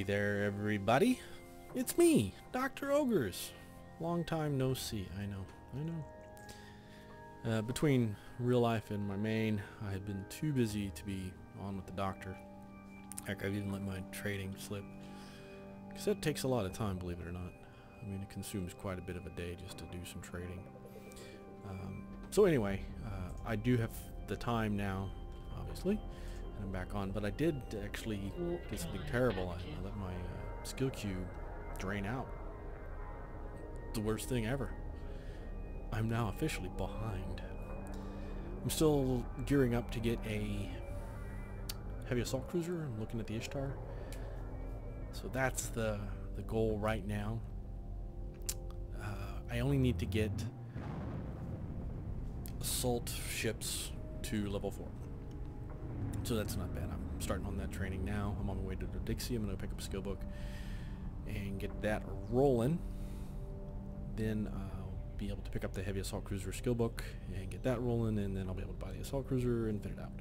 there, everybody. It's me, Dr. Ogres. Long time no see. I know. Between real life and my main, I had been too busy to be on with the doctor. Heck, I've even let my trading slip. Because that takes a lot of time, believe it or not. I mean, it consumes quite a bit of a day just to do some trading. So anyway, I do have the time now, obviously, and I'm back on. But I did actually do something terrible. I let my skill cube drain out. The worst thing ever. I'm now officially behind. I'm still gearing up to get a heavy assault cruiser. I'm looking at the Ishtar. So that's the goal right now. I only need to get assault ships to level 4. So that's not bad. I'm starting on that training now. I'm on my way to the Dixie. I'm going to pick up a skill book and get that rolling. Then I'll be able to pick up the heavy assault cruiser skill book and get that rolling, and then I'll be able to buy the assault cruiser and fit it out.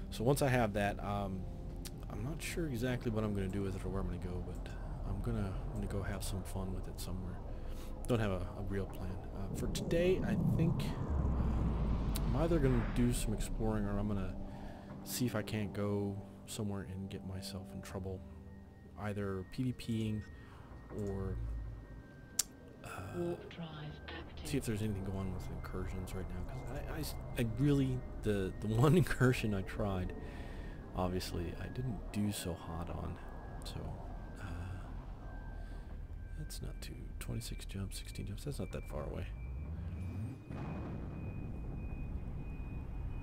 So once I have that, I'm not sure exactly what I'm going to do with it or where I'm going to go, but I'm gonna go have some fun with it somewhere. Don't have a real plan. For today, I think I'm either going to do some exploring, or I'm going to see if I can't go somewhere and get myself in trouble, either PvPing or see if there's anything going on with incursions right now. Because I really, the one incursion I tried, obviously I didn't do so hot on. So that's not too 26 jumps, 16 jumps. That's not that far away.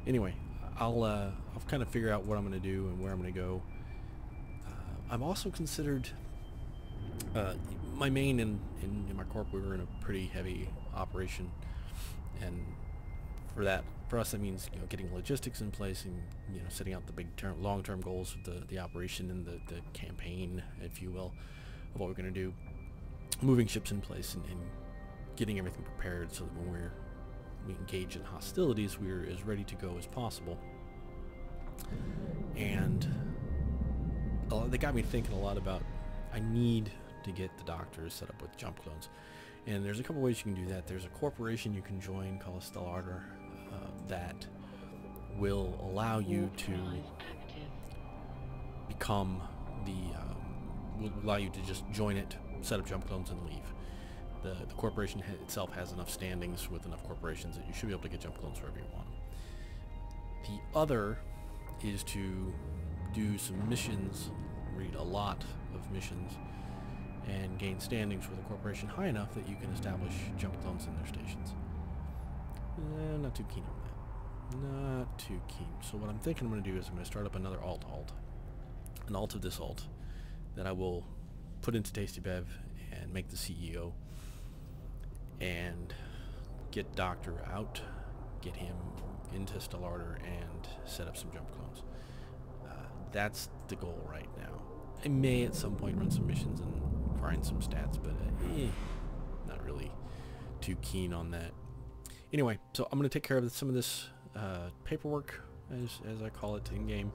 Anyway, I'll kind of figure out what I'm going to do and where I'm going to go. I've also considered my main in my corp. We were in a pretty heavy operation, and for us that means, you know, getting logistics in place and, you know, setting out the big long-term goals of the operation and the campaign, if you will, of what we're going to do. Moving ships in place and getting everything prepared so that when we engage in hostilities, we're as ready to go as possible. And they got me thinking a lot about, I need to get the doctor set up with jump clones. And there's a couple ways you can do that. There's a corporation you can join called a Stellarder that will allow you to become will allow you to just join it, set up jump clones, and leave. The corporation itself has enough standings with enough corporations that you should be able to get jump clones wherever you want them. The other is to do some missions, read a lot of missions, and gain standings with a corporation high enough that you can establish jump clones in their stations. Not too keen on that. Not too keen. So what I'm thinking I'm going to do is I'm going to start up another alt, an alt of this alt, that I will put into Tasty Bev and make the CEO, and get Doctor out, get him into Stellarder, and set up some jump clones. That's the goal right now. I may at some point run some missions and grind some stats, but not really too keen on that. Anyway, so I'm going to take care of some of this paperwork, as I call it in game,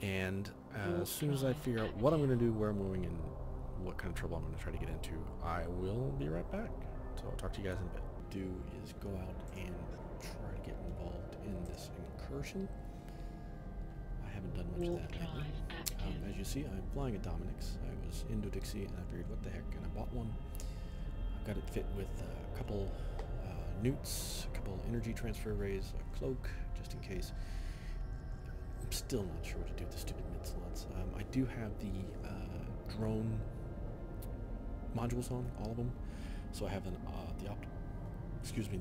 and as soon as I figure out what I'm going to do, where I'm moving, and what kind of trouble I'm going to try to get into, I will be right back. So I'll talk to you guys in a bit. Do is go out and try to get involved in this incursion. I haven't done much of that lately. As you see, I'm flying a Dominic's. I was in Dixie and I figured, what the heck, and I bought one. I've got it fit with a couple newts, a couple energy transfer arrays, a cloak, just in case. I'm still not sure what to do with the stupid mid slots. I do have the drone modules on, all of them. So I have the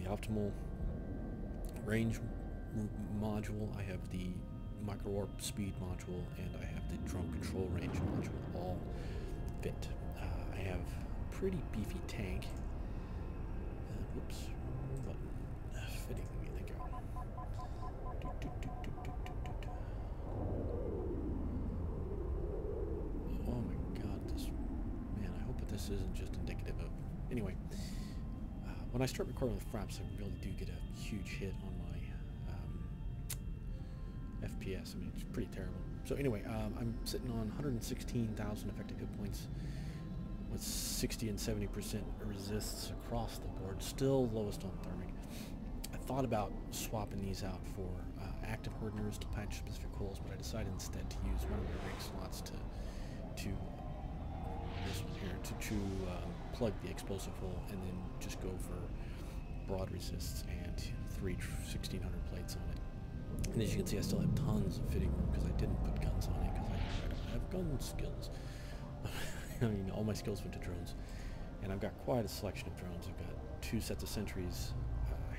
optimal range module. I have the micro warp speed module, and I have the drone control range module, all fit. I have a pretty beefy tank. Whoops, button. Fitting. There you go. Oh my God, I hope that this isn't just indicative of. Anyway, when I start recording with fraps, I really do get a huge hit on my FPS. I mean, it's pretty terrible. So anyway, I'm sitting on 116,000 effective hit points with 60 and 70% resists across the board. Still lowest on thermic. I thought about swapping these out for active hardeners to patch specific holes, but I decided instead to use one of the rig slots to this one here to plug the explosive hole and then just go for broad resists and 1600 plates on it. And as you can see, I still have tons of fitting room because I didn't put guns on it because I don't have gun skills. I mean, all my skills went to drones, and I've got quite a selection of drones. I've got 2 sets of sentries,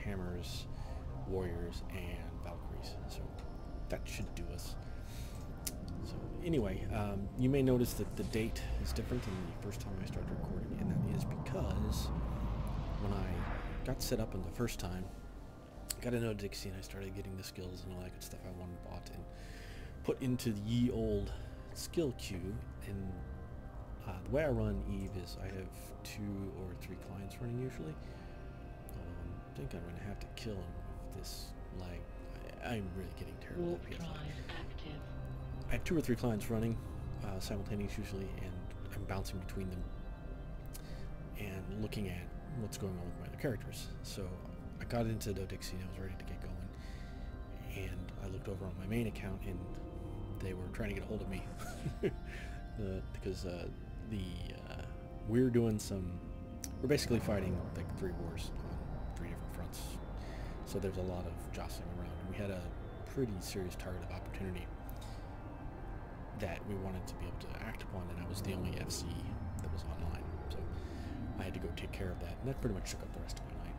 hammers, warriors, and Valkyries. So that should do us. So anyway, you may notice that the date is different than the first time I started recording, and that is because when I got set up on the first time, got into Dixie and I started getting the skills and all that good stuff I wanted bought and put into the ye old skill queue. And the way I run Eve is I have 2 or 3 clients running usually. I think I'm going to have to kill him with this lag. I'm really getting terrible at PS lag. I have 2 or 3 clients running simultaneously usually, and I'm bouncing between them and looking at what's going on with my other characters. So I got into Dixie and I was ready to get going, and I looked over on my main account and they were trying to get a hold of me because we're basically fighting like 3 wars on 3 different fronts, so there's a lot of jostling around, and we had a pretty serious target of opportunity that we wanted to be able to act upon, and I was the only FC that was online, so I had to go take care of that, and that pretty much shook up the rest of my night.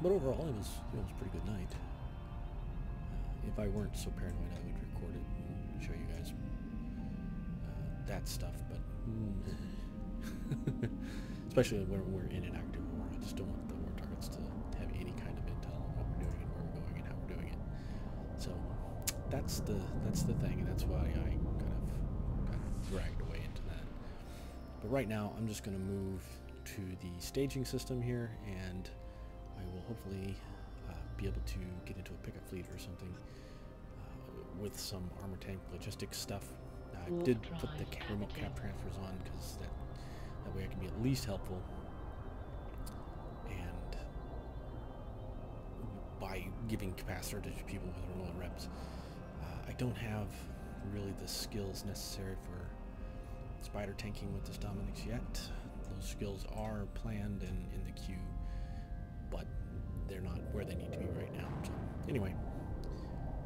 But overall, it was a pretty good night. If I weren't so paranoid, I would record it and show you guys that stuff, but especially when we're in an active war, I just don't want the war targets to have any kind of intel on what we're doing and where we're going and how we're doing it. So that's the thing, and that's why I kind of dragged away into that. But right now, I'm just going to move to the staging system here, and I will hopefully be able to get into a pickup fleet or something with some armor tank logistics stuff. I did put the remote cap transfers on because that way I can be at least helpful, and by giving capacitor to people with low reps. I don't have really the skills necessary for spider tanking with this Dominix yet. Those skills are planned and in the queue, but they're not where they need to be right now. So anyway,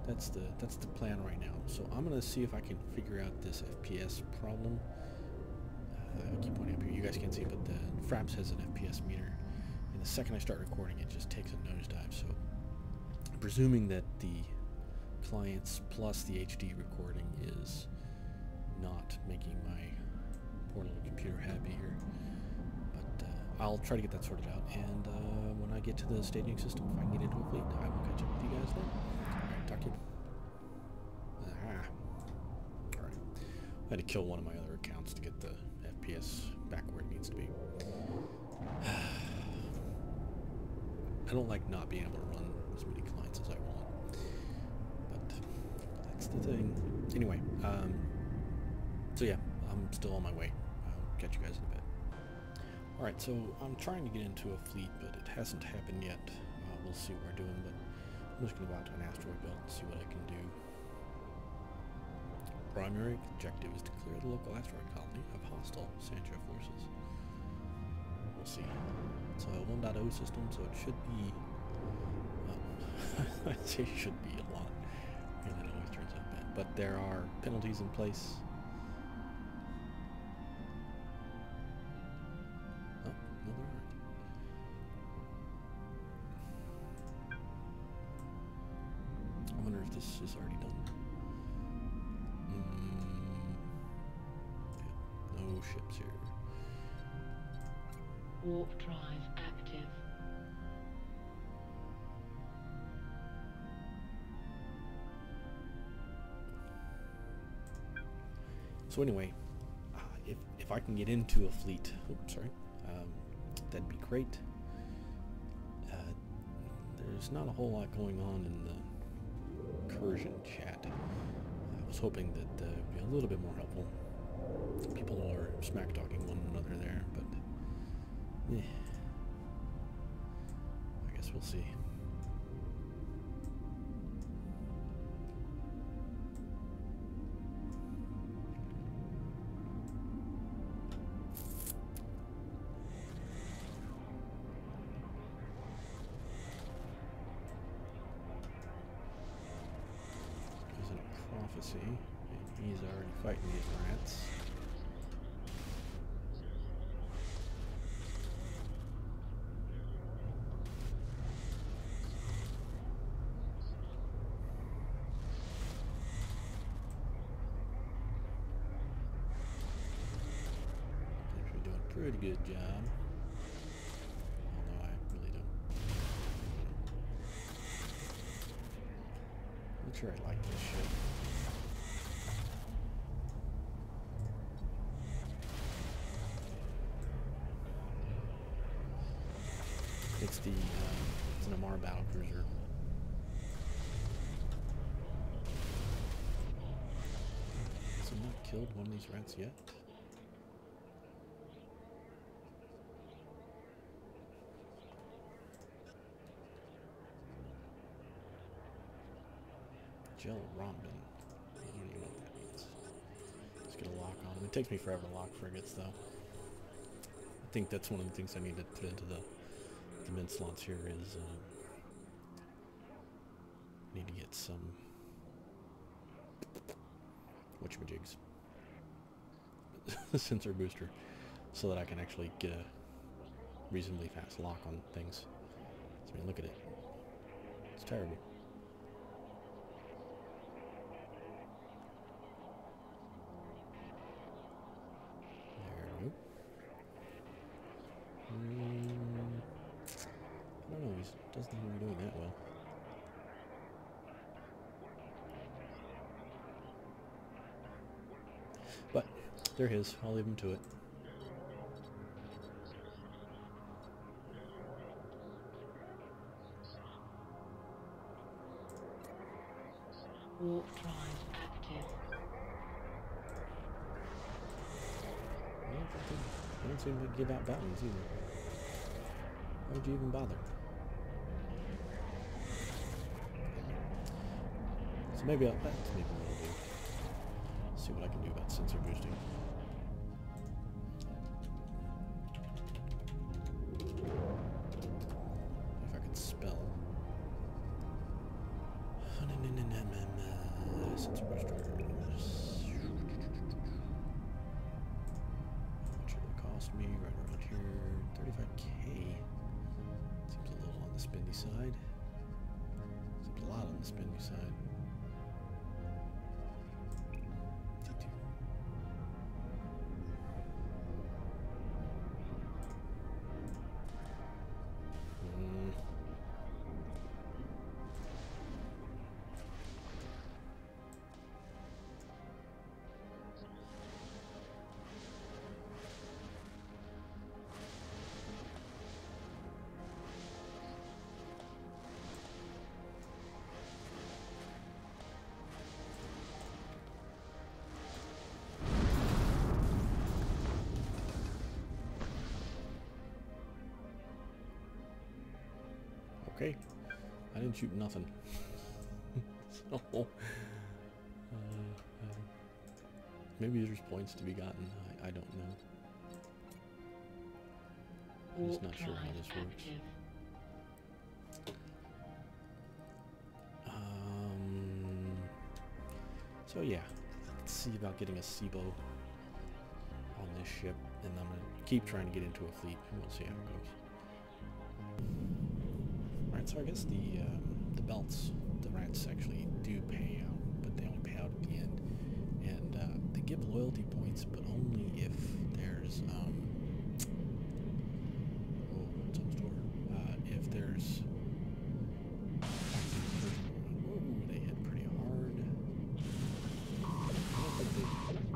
that's the plan right now. So I'm gonna see if I can figure out this FPS problem. I keep pointing up here, you guys can't see, but the Fraps has an FPS meter, and the second I start recording, it just takes a nosedive. So I'm presuming that the clients plus the HD recording is not making my poor little computer happy here. But I'll try to get that sorted out, and when I get to the staging system, if I can get into a fleet, I will catch up with you guys then. Alright, talk to you. Alright. I had to kill one of my other accounts to get the FPS back where it needs to be. I don't like not being able to run as many clients as I want, but that's the thing. Anyway, so yeah, I'm still on my way. I'll catch you guys in a bit. Alright, so I'm trying to get into a fleet, but it hasn't happened yet. We'll see what we're doing, but I'm just going to go out to an asteroid belt and see what I can do. Primary objective is to clear the local asteroid colony of hostile Sancho forces. We'll see. It's a 1.0 system, so it should be, I'd say it should be a lot, and it always turns out bad. But there are penalties in place. Oh, no, there aren't. I wonder if this is already done. Yeah, no ships here. Warp drive active. So anyway, if I can get into a fleet, that'd be great. There's not a whole lot going on in the incursion chat. was hoping that it'd be a little bit more helpful. People are smack talking one another there, but I guess we'll see. Prophecy, and he's already fighting these rats. Actually doing a pretty good job. Although I really don't. I'm sure I like this shit. It's the it's an Amar battlecruiser. Has it not killed one of these rats yet? Gel Rhombin. I don't even know what that means. Let's get a lock on them. It takes me forever to lock frigates, though. I think that's one of the things I need to put into the mid slots here is need to get some whatchamajigs sensor booster so that I can actually get a reasonably fast lock on things. So, I mean, look at it. It's terrible. There we go. I don't know, he doesn't seem to be doing that well. But they're his. I'll leave him to it. Warp drive active. Yeah, they don't seem to give out buttons either. Why would you even bother? So maybe that's maybe what I'll do. See what I can do about sensor boosting. If I can spell. Sensor boosters. How much will it cost me? Right around here, 35k. Seems a little on the spendy side. Seems a lot on the spendy side. Okay, I didn't shoot nothing. So, maybe there's points to be gotten. I don't know. I'm just not sure how this works. So yeah, let's see about getting a SIBO on this ship, and I'm gonna keep trying to get into a fleet, and we'll see how it goes. So I guess the belts, the rats actually do pay out, but they only pay out at the end, and they give loyalty points, but only if there's oh, what's on store? If there's they hit pretty hard. I don't think they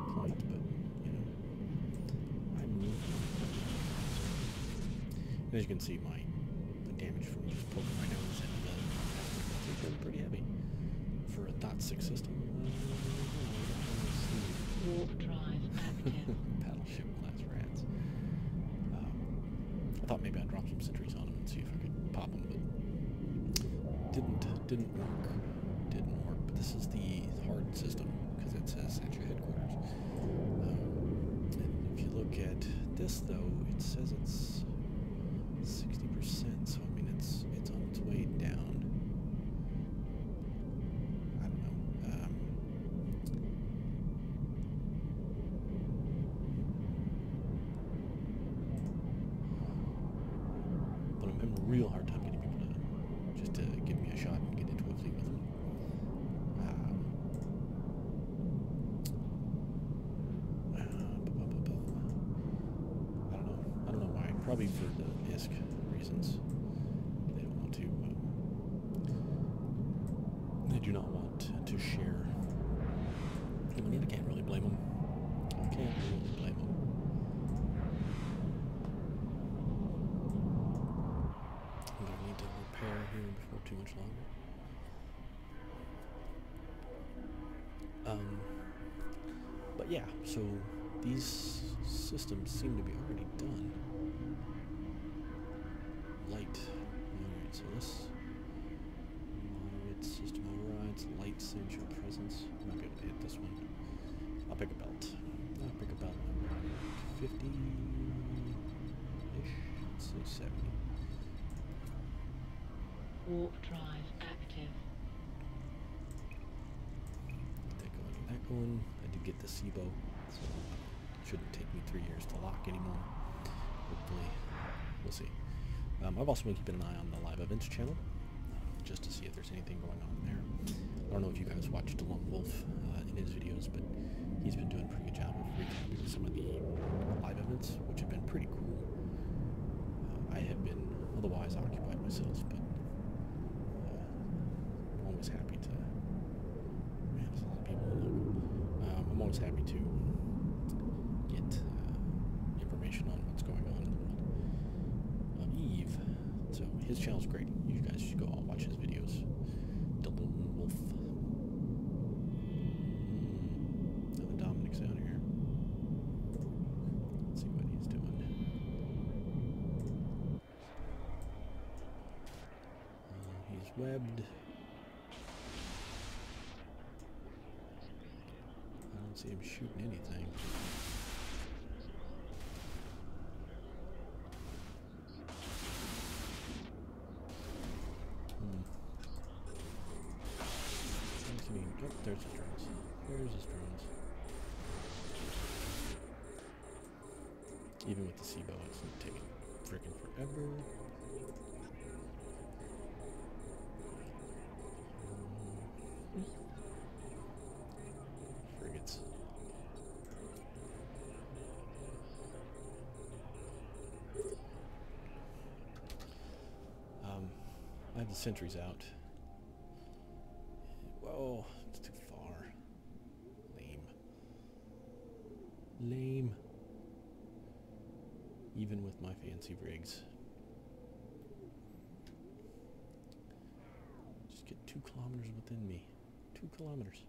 point, but you know, I'm moving. As you can see, my damage from just poking my nose and it's pretty heavy for a .6 system. Warp drive active. Battleship class rats. I thought maybe I'd drop some sentries on them and see if I could pop them, but didn't work. But this is the hard system because it says at your headquarters. And if you look at this though, it says it's 60%. So I mean it's on its way down. I don't know. But I'm having a real hard time getting people to just to give me a shot and get into a fleet with them. I don't know why. Probably for the ISK reasons. They don't want to. They do not want to share. I mean, I can't really blame them. I can't really blame them. I'm gonna need to repair here before too much longer. But yeah, so these systems seem to be already done. Light. Alright, so this moderate system overrides, light central presence. I'm not gonna hit this one. I'll pick a belt. I'll pick a belt number 50-ish. Let's say 70. Warp drive active. Get that going. I did get the SIBO, so it shouldn't take me 3 years to lock anymore. Hopefully. We'll see. I've also been keeping an eye on the live events channel, just to see if there's anything going on there. I don't know if you guys watched Lone Wolf in his videos, but he's been doing a pretty good job of recapping some of the live events, which have been pretty cool. I have been otherwise occupied myself, but I'm always happy to. Man, there's a lot of people in the local. I'm always happy to get information on what's going on in the world. Eve, so his channel's great. You guys should go all watch his videos. The Lone Wolf. Another Dominic's out here. Let's see what he's doing. He's webbed. I don't see him shooting anything. Oh, there's his drones. There's his drones. Even with the SIBO, it's taking freaking forever. Frigates. I have the sentries out. Whoa, it's too far. Lame. Even with my fancy rigs. Just get 2 kilometers within me. 2 kilometers.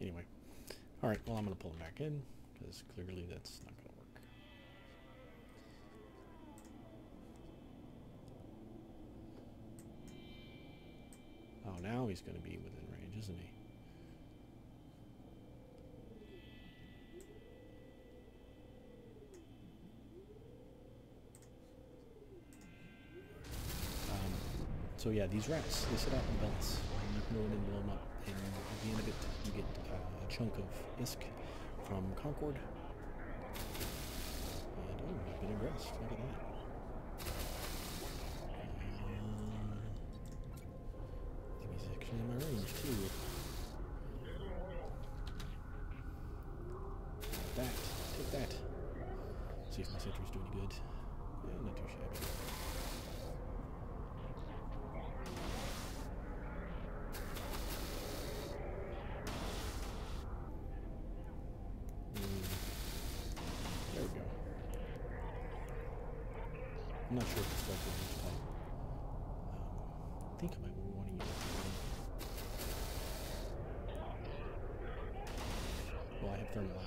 Anyway. Alright, well I'm going to pull them back in, because clearly that's not going to work. Oh, now he's going to be within range, isn't he? So yeah, these rats, they sit out in belts. You can go in and blow them up, and at the end of it, you get a chunk of ISK from Concord. And oh, I've been aggressed. Look at that. I think he's actually in my range too. That, take that. See if my sentry's doing any good. Yeah, not too shabby. There we go. I'm not sure if it's like this type. I think I might want to use it. have thermal ammo.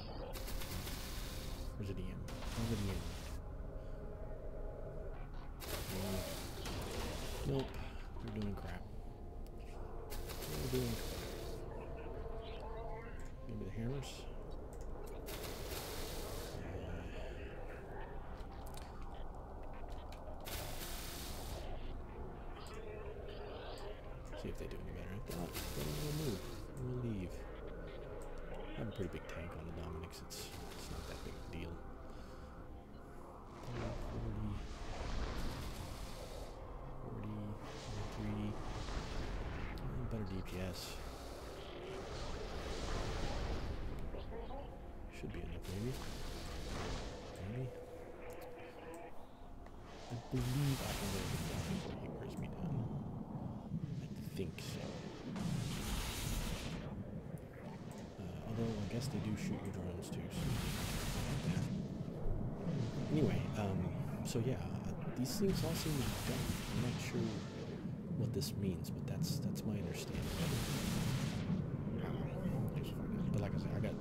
Where's the DM? Where's the DM? Nope. We're doing crap. We're doing crap. Maybe the hammers? See if they do any better. If not, then we'll move. We'll leave. I have a pretty big tank on the Dominix. It's not that big a deal. 40, 43. Better DPS. Should be enough, maybe. Maybe. I believe I can get it down before he wears me down. I think so. Although I guess they do shoot your drones too. So anyway, so yeah, these things all seem to be done. I'm not sure what this means, but that's my understanding. But like I said, I got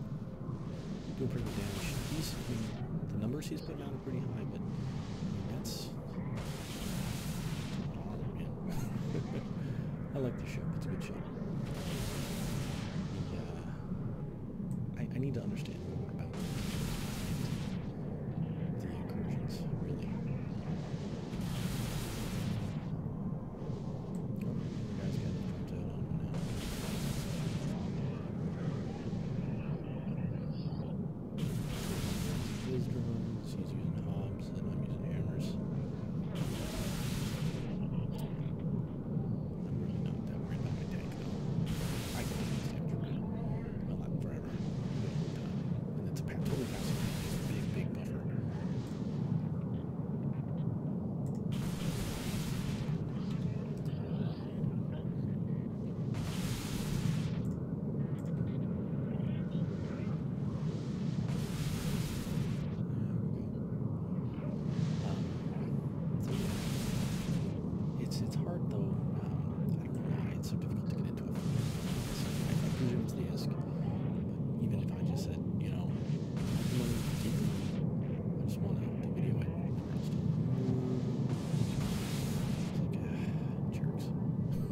doing pretty good damage. The numbers he's putting out are pretty high, but that's I like the ship. It's a good ship. I need to understand more about the incursions, really. Oh, you guys got the drums out on now. His drones, he's using hobs, and I'm using hammers. I'm really not that worried about my tank, though. I can use this damage for not forever. And it's totally passive. It's a big buffer. It's hard though. I don't know why it's so difficult to get into it. I presume it's the ISK. But even if I just said, you know, money, keep the money. I just want to video it. It's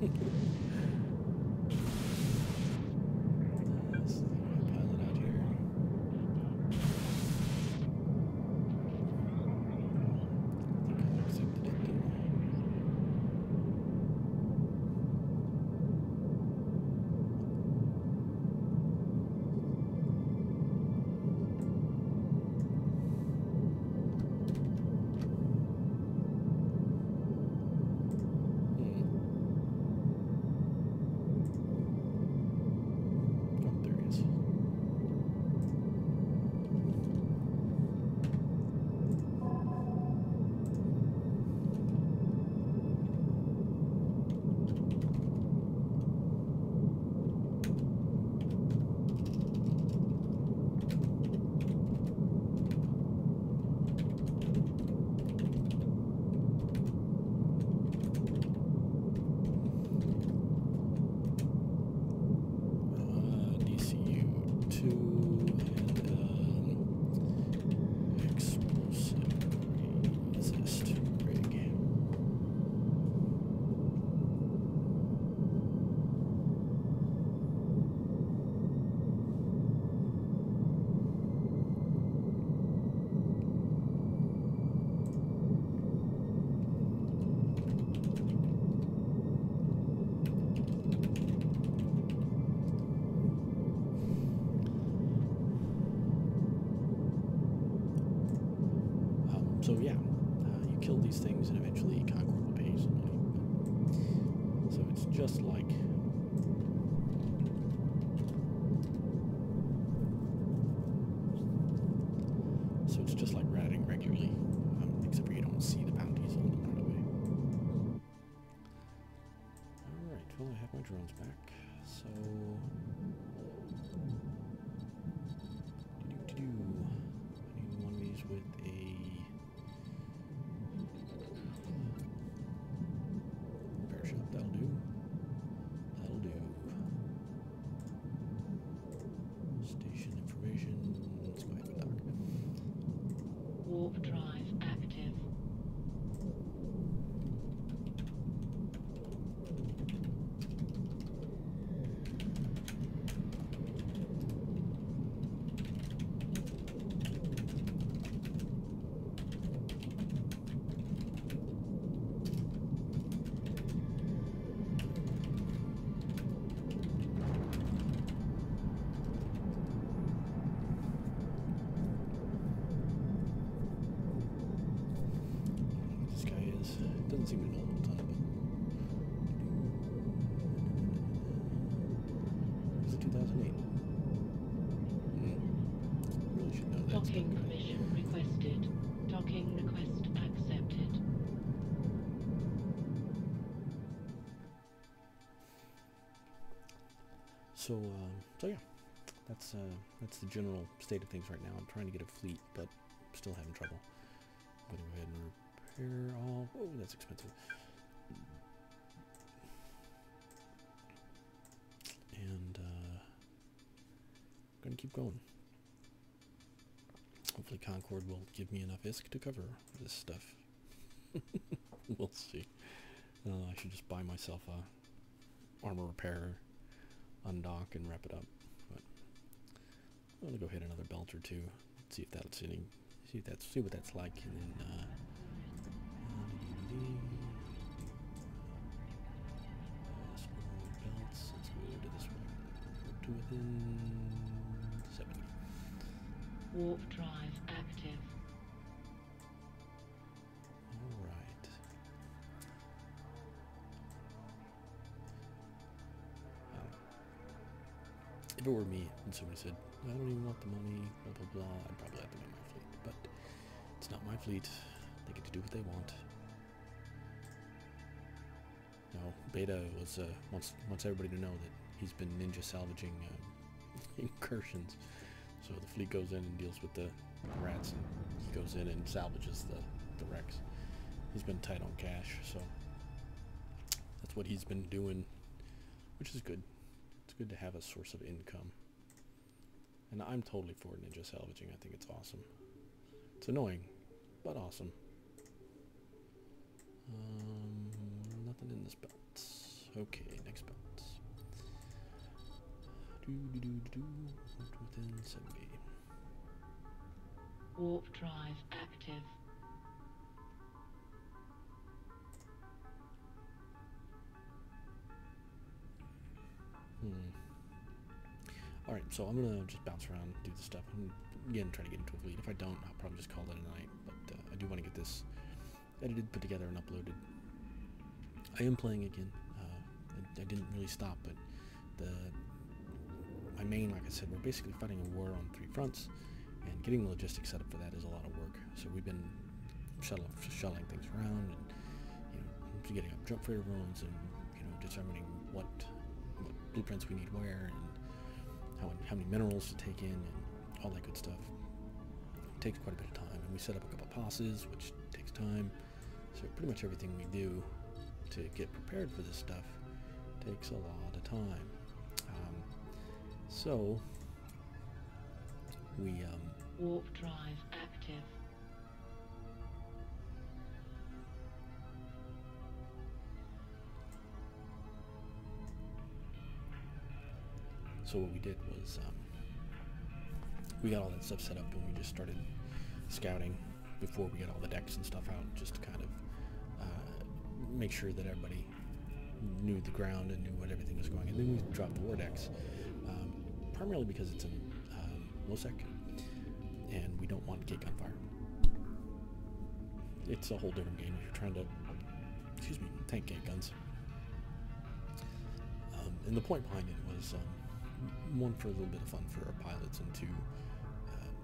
like, jerks. Pilot out here. I think I accepted it, didn't I? Oh, there he is. DCU 2 and explosive resist rig. So yeah, you kill these things and eventually Concord will pay you some money. So it's just like ratting regularly, except for you don't see the bounties on them right away. Alright, well I have my drones back, so I need one of these with a repair shop. That'll do. That'll do. Station information. seem to know what it's on, but is it 2008? Really should know that stuff. Docking permission requested. Docking request accepted. So yeah, that's the general state of things right now. I'm trying to get a fleet, but still having trouble. I'm gonna go ahead and repair all. Oh, that's expensive. And I'm gonna keep going. Hopefully Concord will give me enough ISK to cover this stuff. We'll see. I should just buy myself a armor repairer, undock, and wrap it up. But I'm gonna go hit another belt or two, see if that's sitting, see what that's like, and then belts. Let's go to this one. Up to within 70. Warp drive active. All right. If it were me and somebody said, I don't even want the money, blah, blah, blah, I'd probably have them in my fleet. But it's not my fleet. They get to do what they want. No, Beta was, wants everybody to know that he's been ninja salvaging incursions. So the fleet goes in and deals with the rats, and he goes in and salvages the wrecks. He's been tight on cash, so that's what he's been doing, which is good. It's good to have a source of income. And I'm totally for ninja salvaging. I think it's awesome. It's annoying, but awesome. Nothing in this belt. Okay, next belt. Within 70. Warp drive active. Alright, so I'm gonna just bounce around and do the stuff. I'm again trying to get into a fleet. If I don't, I'll probably just call it a night. But I do want to get this edited, put together, and uploaded. I am playing again. I didn't really stop, but my main, like I said, we're basically fighting a war on 3 fronts, and getting the logistics set up for that is a lot of work. So we've been shuttling things around, and getting up jump freighter runs, and determining what blueprints we need where, and how many minerals to take in, and all that good stuff. It takes quite a bit of time, and we set up a couple passes, which takes time. So pretty much everything we do to get prepared for this stuff takes a lot of time. So we Warp drive active. So what we did was we got all that stuff set up, and we just started scouting before we got all the decks and stuff out, just to kind of make sure that everybody knew the ground and knew what everything was going. And then we dropped the war decks, primarily because it's in Losec, and we don't want gate gunfire. It's a whole different game if you're trying to, tank gate guns. And the point behind it was, one, for a little bit of fun for our pilots, and two,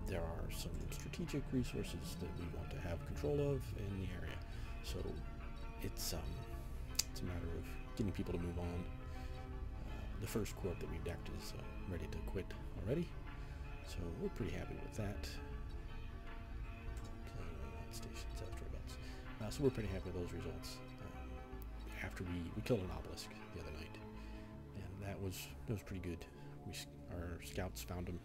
there are some strategic resources that we want to have control of in the area. So it's a matter of getting people to move on. The first corp that we decked is ready to quit already, so we're pretty happy with that. Stations after events. So we're pretty happy with those results. After we killed an obelisk the other night, and that was pretty good. Our scouts found them,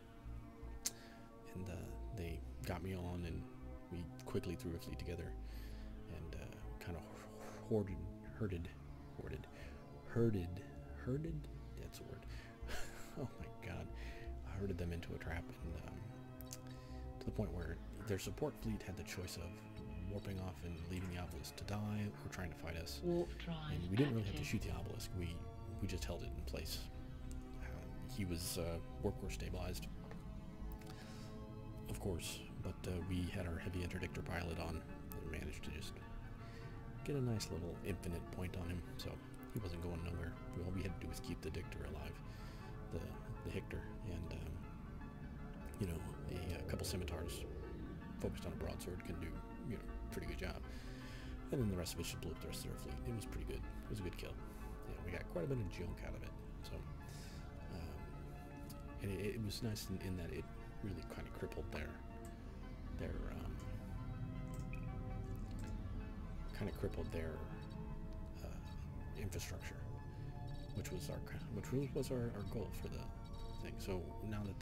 and they got me on, and we quickly threw a fleet together, and kind of herded. That's a word. Oh my God, I herded them into a trap, and to the point where their support fleet had the choice of warping off and leaving the obelisk to die, or trying to fight us. Warp drive And we didn't really have to active. shoot the obelisk. We just held it in place. He was warp core stabilized, of course, but we had our heavy interdictor pilot on and managed to just get a nice little infinite point on him, so he wasn't going nowhere. All we had to do was keep the Dictor alive, the Hictor, and you know, a couple scimitars focused on a broadsword can do, you know, pretty good job. And then the rest of it should blow up the rest of their fleet. It was pretty good. It was a good kill. Yeah, we got quite a bit of junk out of it. So, and it was nice in that it really kind of crippled their infrastructure, which was our goal for the thing. So now that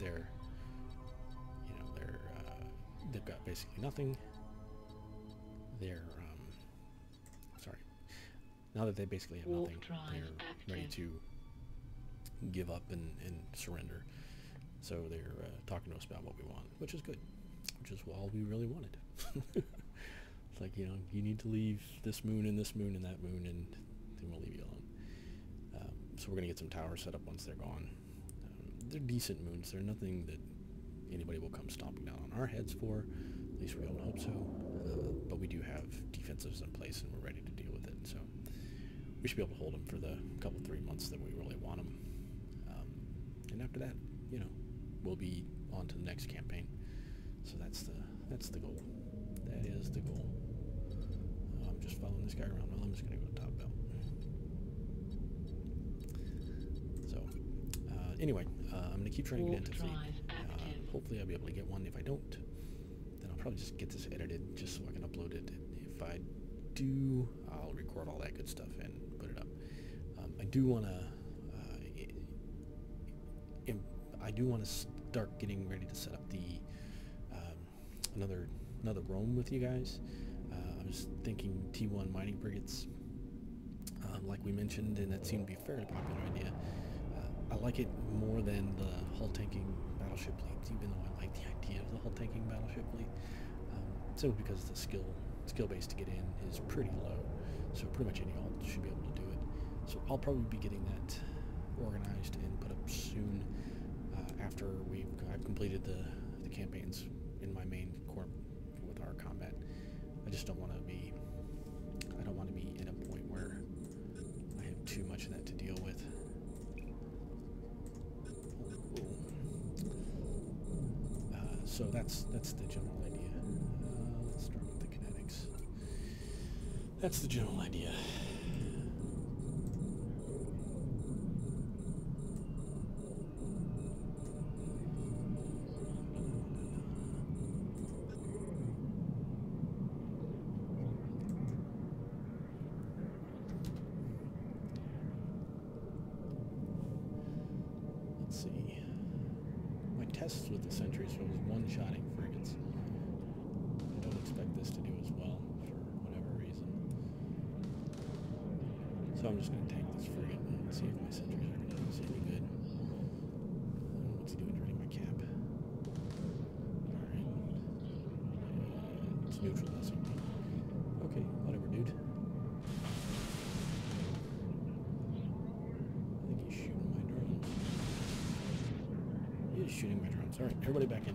they've got basically nothing. Now that they basically have nothing, they're ready to give up and surrender. So they're talking to us about what we want, which is good, which is all we really wanted. It's like, you know, you need to leave this moon and this moon and that moon, and then we'll leave you alone. So we're going to get some towers set up once they're gone. They're decent moons. They're nothing that anybody will come stomping down on our heads for. At least we don't hope so. But we do have defenses in place, and we're ready to deal with it. So we should be able to hold them for the couple 3 months that we really want them. And after that, you know, we'll be on to the next campaign. So that's the goal. That is the goal. I'm just following this guy around. Well, I'm just going to go to top belt. So anyway, I'm going to keep trying to get into fleet. Hopefully I'll be able to get one. If I don't, then I'll probably just get this edited just so I can upload it. If I do, I'll record all that good stuff and put it up. I do want to start getting ready to set up the another roam with you guys. I was thinking T1 mining frigates, like we mentioned, and that seemed to be a fairly popular idea. I like it more than the hull tanking battleship fleets, even though I like the idea of the hull tanking battleship fleet. Simply because the skill base to get in is pretty low, so pretty much any alt should be able to do it. So I'll probably be getting that organized and put up soon after I've completed the campaigns in my main corp with our combat. I just don't want to be in a point where I have too much of that to deal with. So that's the general idea. Let's start with the kinetics. That's the general idea. Let's see. My tests with the sentries was one-shotting frigates. I don't expect this to do as well for whatever reason. So I'm just going to tank this frigate and see if my sentries are going to do us any good. What's he doing during my cap? Alright. It's neutralizing me. Okay, whatever, dude. I think he's shooting my drones. He is shooting my drones. Alright, everybody back in.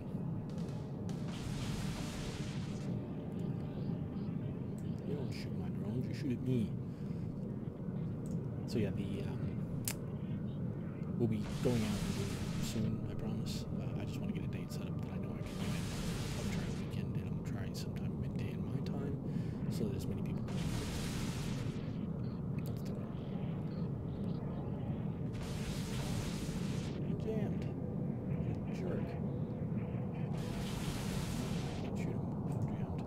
You don't shoot my drones, you shoot at me. So yeah, we'll be going out and doing it soon, I promise. I just want to get a date set up that I know I can do it. I'll try a weekend, and I'll try sometime midday in my time, so that as many people can. That's the goal. I'm jammed. What a jerk. Can't shoot him. I'm jammed.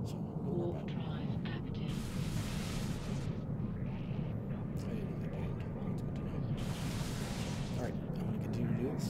So we'll worry about it. Alright, I'm going to continue to do this.